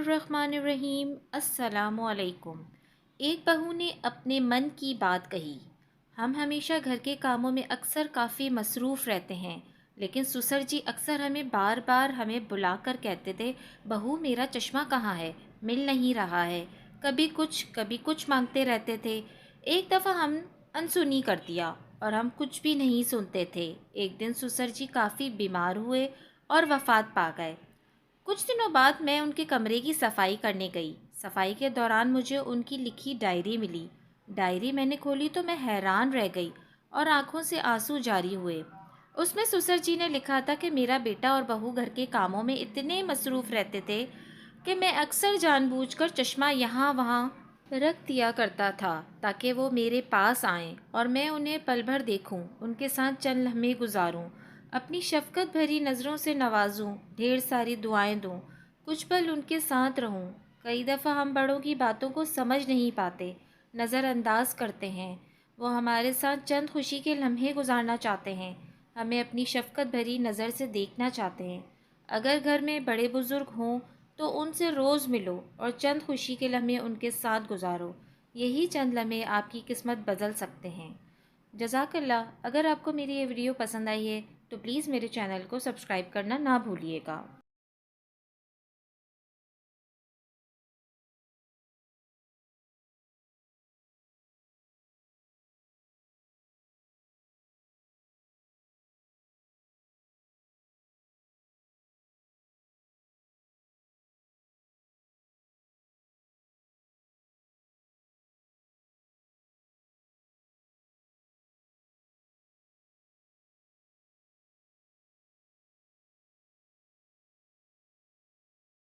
बिस्मिल्लाहिर्रहमानिर्रहीम। अस्सलामुअलैकुम। एक बहू ने अपने मन की बात कही। हम हमेशा घर के कामों में अक्सर काफ़ी मसरूफ़ रहते हैं, लेकिन ससुर जी अक्सर हमें बार बार हमें बुलाकर कहते थे, बहू मेरा चश्मा कहाँ है, मिल नहीं रहा है। कभी कुछ मांगते रहते थे। एक दफ़ा हम अनसुनी कर दिया और हम कुछ भी नहीं सुनते थे। एक दिन ससुर जी काफ़ी बीमार हुए और वफ़ात पा गए। कुछ दिनों बाद मैं उनके कमरे की सफाई करने गई। सफाई के दौरान मुझे उनकी लिखी डायरी मिली। डायरी मैंने खोली तो मैं हैरान रह गई और आंखों से आंसू जारी हुए। उसमें ससुर जी ने लिखा था कि मेरा बेटा और बहू घर के कामों में इतने मसरूफ़ रहते थे कि मैं अक्सर जानबूझकर चश्मा यहाँ वहाँ रख दिया करता था ताकि वो मेरे पास आएं और मैं उन्हें पल भर देखूं, उनके साथ चंद लम्हे गुजारूं, अपनी शफ़क़त भरी नज़रों से नवाजूं, ढेर सारी दुआएं दूं, कुछ पल उनके साथ रहूं। कई दफ़ा हम बड़ों की बातों को समझ नहीं पाते, नज़रअंदाज करते हैं। वो हमारे साथ चंद खुशी के लम्हे गुजारना चाहते हैं, हमें अपनी शफ़क़त भरी नज़र से देखना चाहते हैं। अगर घर में बड़े बुज़ुर्ग हों तो उनसे रोज़ मिलो और चंद खुशी के लम्हे उनके साथ गुजारो। यही चंद लम्हे आपकी किस्मत बदल सकते हैं। जज़ाकल्लाह। अगर आपको मेरी ये वीडियो पसंद आई है तो प्लीज़ मेरे चैनल को सब्सक्राइब करना ना भूलिएगा।